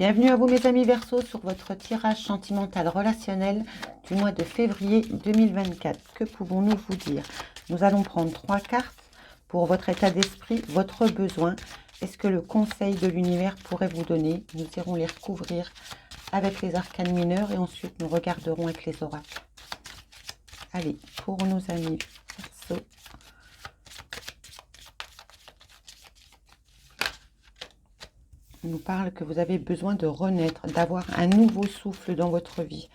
Bienvenue à vous mes amis Verseau sur votre tirage sentimental relationnel du mois de février 2024. Que pouvons-nous vous dire? Nous allons prendre 3 cartes pour votre état d'esprit, votre besoin. Est-ce que le conseil de l'univers pourrait vous donner? Nous irons les recouvrir avec les arcanes mineurs et ensuite nous regarderons avec les oracles. Allez, pour nos amis Verseau. On nous parle que vous avez besoin de renaître, d'avoir un nouveau souffle dans votre vie.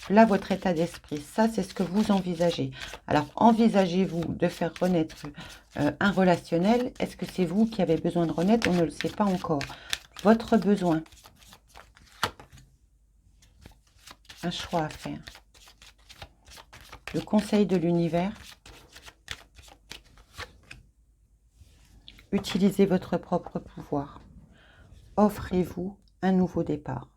Là, votre état d'esprit, ça, c'est ce que vous envisagez. Alors, envisagez-vous de faire renaître un relationnel? Est-ce que c'est vous qui avez besoin de renaître? On ne le sait pas encore. Votre besoin. Un choix à faire. Le conseil de l'univers. Utilisez votre propre pouvoir. Offrez-vous un nouveau départ.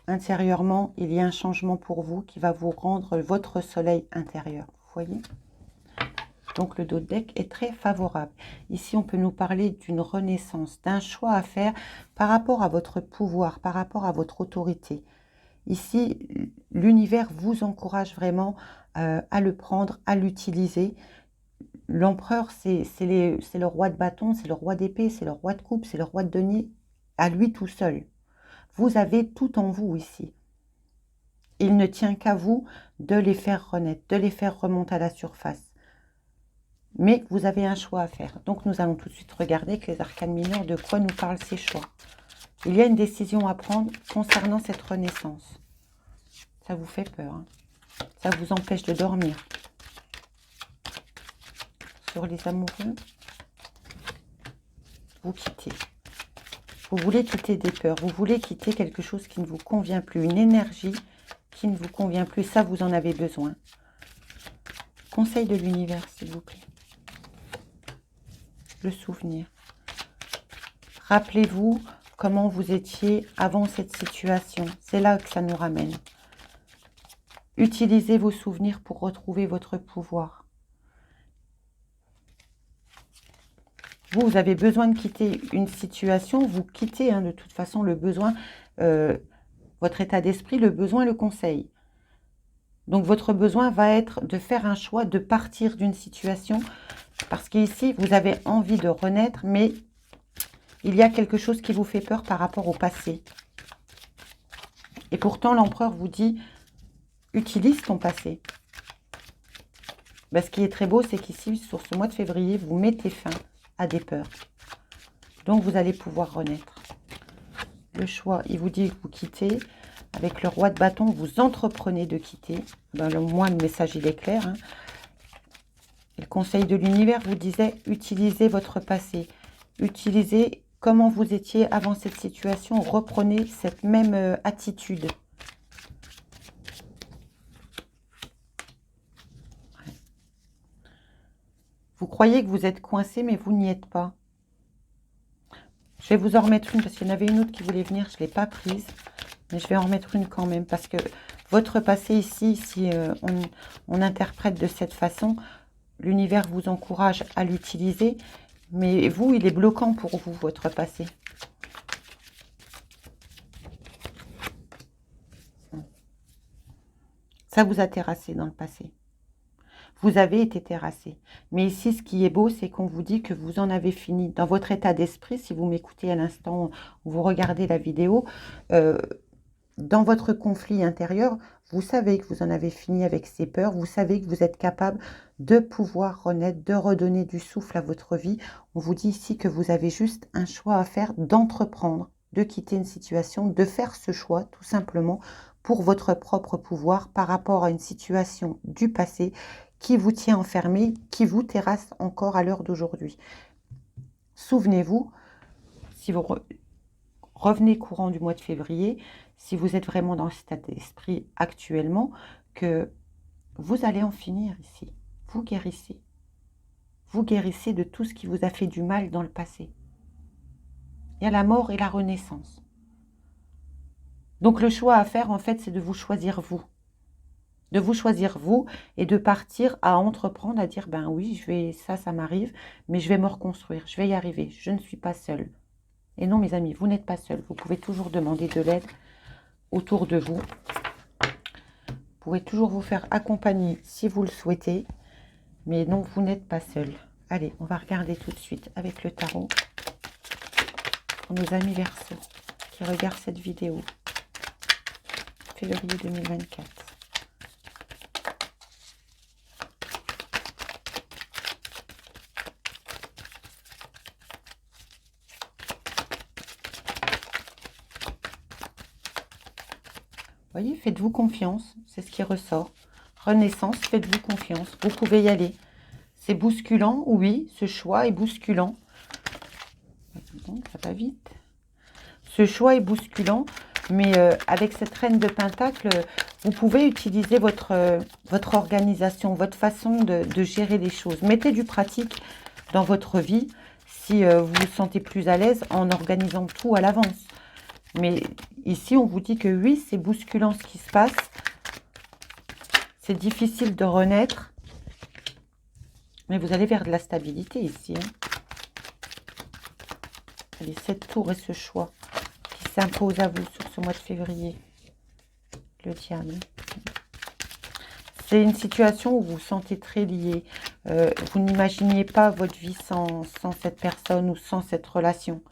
Intérieurement, il y a un changement pour vous qui va vous rendre votre soleil intérieur. Vous voyez? Donc le dos de deck est très favorable. Ici, on peut nous parler d'une renaissance, d'un choix à faire par rapport à votre pouvoir, par rapport à votre autorité. Ici, l'univers vous encourage vraiment à le prendre, à l'utiliser. L'empereur, c'est le roi de bâton, c'est le roi d'épée, c'est le roi de coupe, c'est le roi de denier, à lui tout seul. Vous avez tout en vous ici. Il ne tient qu'à vous de les faire renaître, de les faire remonter à la surface. Mais vous avez un choix à faire. Donc nous allons tout de suite regarder avec les arcanes mineurs de quoi nous parlent ces choix. Il y a une décision à prendre concernant cette renaissance. Ça vous fait peur, hein? Ça vous empêche de dormir. Sur les amoureux, vous quittez. Vous voulez quitter des peurs, vous voulez quitter quelque chose qui ne vous convient plus, une énergie qui ne vous convient plus, ça vous en avez besoin. Conseil de l'univers, s'il vous plaît. Le souvenir. Rappelez-vous comment vous étiez avant cette situation, c'est là que ça nous ramène. Utilisez vos souvenirs pour retrouver votre pouvoir. Vous avez besoin de quitter une situation, vous quittez de toute façon le besoin, votre état d'esprit, le besoin, le conseil. Donc votre besoin va être de faire un choix, de partir d'une situation, parce qu'ici vous avez envie de renaître, mais il y a quelque chose qui vous fait peur par rapport au passé. Et pourtant l'empereur vous dit, utilise ton passé. Ce qui est très beau, c'est qu'ici, sur ce mois de février, vous mettez fin à des peurs. Donc vous allez pouvoir renaître. Le choix, il vous dit que vous quittez. Avec le roi de bâton, vous entreprenez de quitter. Moi, le message, il est clair. Hein. Et le conseil de l'univers vous disait, utilisez votre passé. Utilisez comment vous étiez avant cette situation. Reprenez cette même attitude. Vous croyez que vous êtes coincé, mais vous n'y êtes pas. Je vais vous en remettre une, parce qu'il y en avait une autre qui voulait venir, je ne l'ai pas prise. Mais je vais en remettre une quand même, parce que votre passé ici, si on interprète de cette façon, l'univers vous encourage à l'utiliser, mais vous, il est bloquant pour vous, votre passé. Ça vous a terrassé dans le passé. Vous avez été terrassé. Mais ici, ce qui est beau, c'est qu'on vous dit que vous en avez fini. Dans votre état d'esprit, si vous m'écoutez à l'instant où vous regardez la vidéo, dans votre conflit intérieur, vous savez que vous en avez fini avec ces peurs. Vous savez que vous êtes capable de pouvoir renaître, de redonner du souffle à votre vie. On vous dit ici que vous avez juste un choix à faire, d'entreprendre, de quitter une situation, de faire ce choix tout simplement pour votre propre pouvoir par rapport à une situation du passé qui vous tient enfermé, qui vous terrasse encore à l'heure d'aujourd'hui. Souvenez-vous, si vous revenez courant du mois de février, si vous êtes vraiment dans cet état d'esprit actuellement, que vous allez en finir ici. Vous guérissez. Vous guérissez de tout ce qui vous a fait du mal dans le passé. Il y a la mort et la renaissance. Donc le choix à faire, en fait, c'est de vous choisir vous. De vous choisir vous et de partir à entreprendre, à dire, ben oui, ça m'arrive, mais je vais me reconstruire, je vais y arriver, je ne suis pas seule. Et non, mes amis, vous n'êtes pas seuls. Vous pouvez toujours demander de l'aide autour de vous. Vous pouvez toujours vous faire accompagner si vous le souhaitez. Mais non, vous n'êtes pas seul. Allez, on va regarder tout de suite avec le tarot pour nos amis Verseaux qui regardent cette vidéo. Février 2024. Voyez, faites-vous confiance, c'est ce qui ressort. Renaissance, faites-vous confiance, vous pouvez y aller. C'est bousculant, oui, ce choix est bousculant. Ça va vite. Ce choix est bousculant, mais avec cette reine de Pentacle, vous pouvez utiliser votre organisation, votre façon de gérer les choses. Mettez du pratique dans votre vie si vous vous sentez plus à l'aise en organisant tout à l'avance. Mais ici, on vous dit que oui, c'est bousculant ce qui se passe. C'est difficile de renaître. Mais vous allez vers de la stabilité ici. Allez, cette tour et ce choix qui s'impose à vous sur ce mois de février. Le diable. C'est une situation où vous vous sentez très lié. Vous n'imaginiez pas votre vie sans cette personne ou sans cette relation.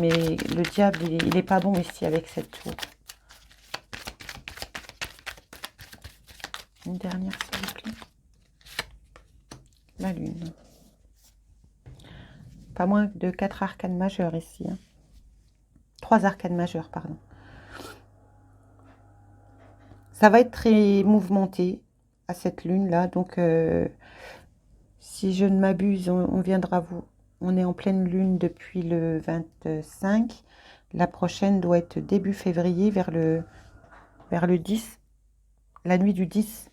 Mais le diable, il n'est pas bon ici avec cette tour. Une dernière, s'il vous plaît. La lune. Pas moins de 4 arcanes majeures ici. 3 arcanes majeures, pardon. Ça va être très mouvementé à cette lune-là. Donc, si je ne m'abuse, on viendra vous... On est en pleine lune depuis le 25. La prochaine doit être début février, vers le 10. La nuit du 10.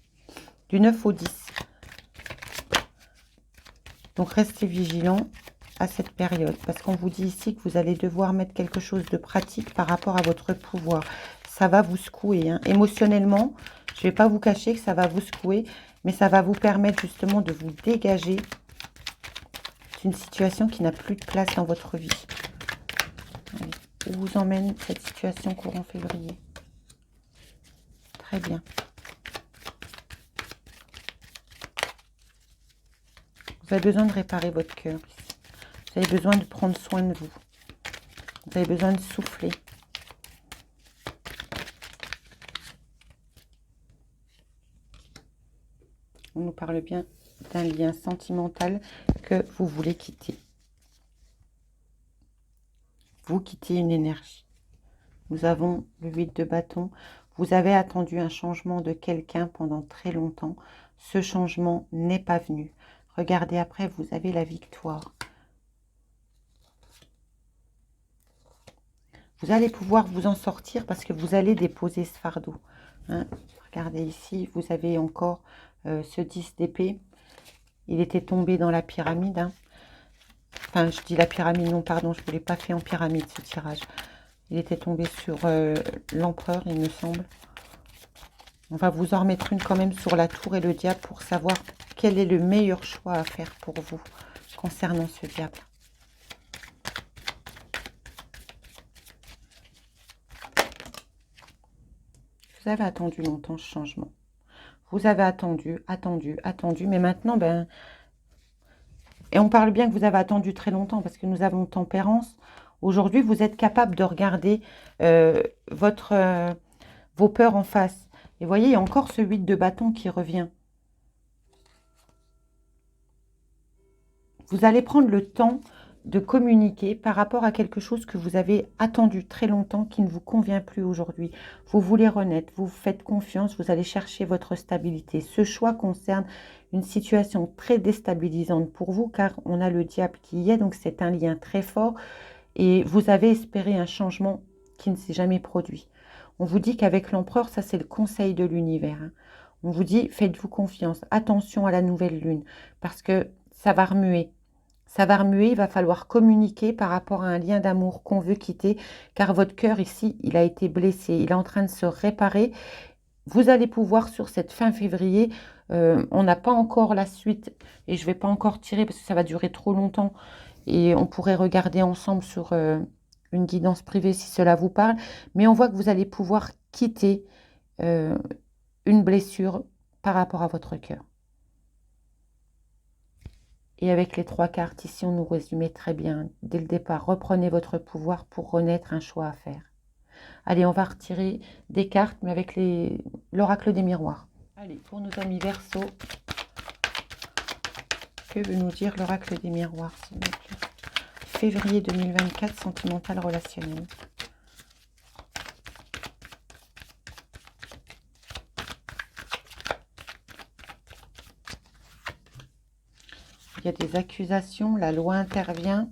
Du 9 au 10. Donc, restez vigilants à cette période. Parce qu'on vous dit ici que vous allez devoir mettre quelque chose de pratique par rapport à votre pouvoir. Ça va vous secouer. Émotionnellement, je ne vais pas vous cacher que ça va vous secouer. Mais ça va vous permettre justement de vous dégager une situation qui n'a plus de place dans votre vie. Allez, où vous emmène cette situation courant février? Très bien. Vous avez besoin de réparer votre cœur. Vous avez besoin de prendre soin de vous. Vous avez besoin de souffler. On nous parle bien d'un lien sentimental que vous voulez quitter. Vous quittez une énergie. Nous avons le 8 de bâton. Vous avez attendu un changement de quelqu'un pendant très longtemps. Ce changement n'est pas venu. Regardez après, vous avez la victoire. Vous allez pouvoir vous en sortir parce que vous allez déposer ce fardeau. Regardez ici, vous avez encore ce 10 d'épée. Il était tombé dans la pyramide. Enfin, je dis la pyramide, non, pardon, je ne vous l'ai pas fait en pyramide, ce tirage. Il était tombé sur l'empereur, il me semble. On va vous en remettre une quand même sur la tour et le diable pour savoir quel est le meilleur choix à faire pour vous concernant ce diable. Vous avez attendu longtemps ce changement. Vous avez attendu, mais maintenant, ben... Et on parle bien que vous avez attendu très longtemps parce que nous avons tempérance. Aujourd'hui, vous êtes capable de regarder vos peurs en face. Et voyez, il y a encore ce 8 de bâton qui revient. Vous allez prendre le temps de communiquer par rapport à quelque chose que vous avez attendu très longtemps qui ne vous convient plus aujourd'hui. Vous voulez renaître, vous faites confiance, vous allez chercher votre stabilité. Ce choix concerne une situation très déstabilisante pour vous car on a le diable qui y est, donc c'est un lien très fort et vous avez espéré un changement qui ne s'est jamais produit. On vous dit qu'avec l'empereur, ça c'est le conseil de l'univers. On vous dit, faites-vous confiance, attention à la nouvelle lune parce que ça va remuer. Ça va remuer, il va falloir communiquer par rapport à un lien d'amour qu'on veut quitter, car votre cœur ici, il a été blessé, il est en train de se réparer. Vous allez pouvoir, sur cette fin février, on n'a pas encore la suite, et je ne vais pas encore tirer parce que ça va durer trop longtemps, Et on pourrait regarder ensemble sur une guidance privée si cela vous parle. Mais on voit que vous allez pouvoir quitter une blessure par rapport à votre cœur. Et avec les 3 cartes, ici, on nous résumait très bien. Dès le départ, reprenez votre pouvoir pour renaître, un choix à faire. Allez, on va retirer des cartes, mais avec l'oracle des miroirs. Allez, pour nos amis Verseau, que veut nous dire l'oracle des miroirs, s'il vous plaît? Février 2024, sentimental relationnel. Il y a des accusations, la loi intervient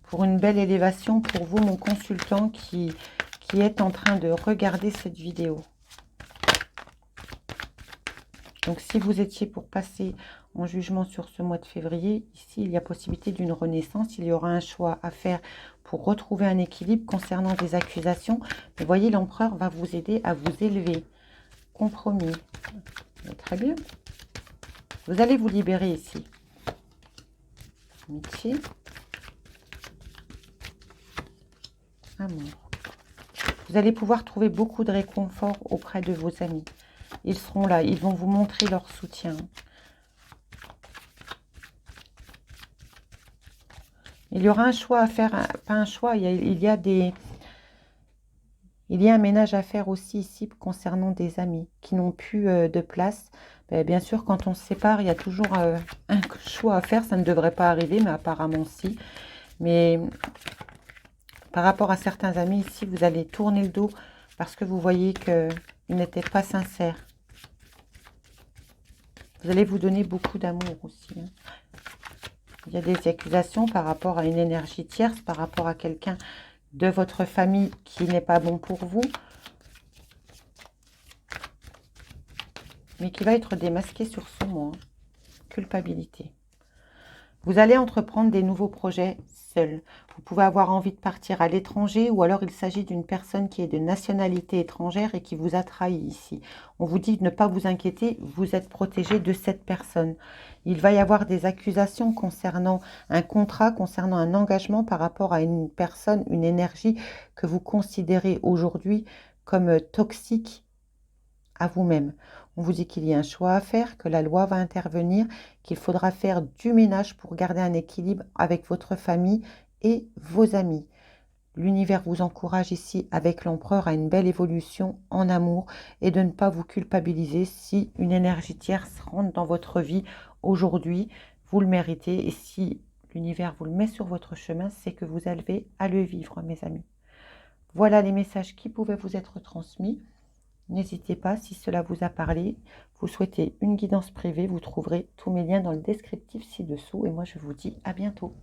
pour une belle élévation pour vous, mon consultant, qui est en train de regarder cette vidéo. Donc, si vous étiez pour passer en jugement sur ce mois de février, ici, il y a possibilité d'une renaissance. Il y aura un choix à faire pour retrouver un équilibre concernant des accusations. Mais voyez, l'empereur va vous aider à vous élever. Compromis. Très bien. Vous allez vous libérer ici. Amitié. Amour. Vous allez pouvoir trouver beaucoup de réconfort auprès de vos amis. Ils seront là, ils vont vous montrer leur soutien. Il y aura un choix à faire, pas un choix, il y a un ménage à faire aussi ici concernant des amis qui n'ont plus de place. Bien sûr, quand on se sépare, il y a toujours un choix à faire. Ça ne devrait pas arriver, mais apparemment si. Mais par rapport à certains amis ici, vous allez tourner le dos parce que vous voyez qu'ils n'étaient pas sincères. Vous allez vous donner beaucoup d'amour aussi. Il y a des accusations par rapport à une énergie tierce, par rapport à quelqu'un de votre famille qui n'est pas bon pour vous, mais qui va être démasqué sur ce mois. Culpabilité. Vous allez entreprendre des nouveaux projets seul. Vous pouvez avoir envie de partir à l'étranger ou alors il s'agit d'une personne qui est de nationalité étrangère et qui vous a trahi ici. On vous dit de ne pas vous inquiéter, vous êtes protégé de cette personne. Il va y avoir des accusations concernant un contrat, concernant un engagement par rapport à une personne, une énergie que vous considérez aujourd'hui comme toxique à vous-même. On vous dit qu'il y a un choix à faire, que la loi va intervenir, qu'il faudra faire du ménage pour garder un équilibre avec votre famille et vos amis. L'univers vous encourage ici avec l'empereur à une belle évolution en amour et de ne pas vous culpabiliser si une énergie tierce rentre dans votre vie aujourd'hui. Vous le méritez et si l'univers vous le met sur votre chemin, c'est que vous avez à le vivre, mes amis. Voilà les messages qui pouvaient vous être transmis. N'hésitez pas, si cela vous a parlé, vous souhaitez une guidance privée, vous trouverez tous mes liens dans le descriptif ci-dessous. Et moi, je vous dis à bientôt.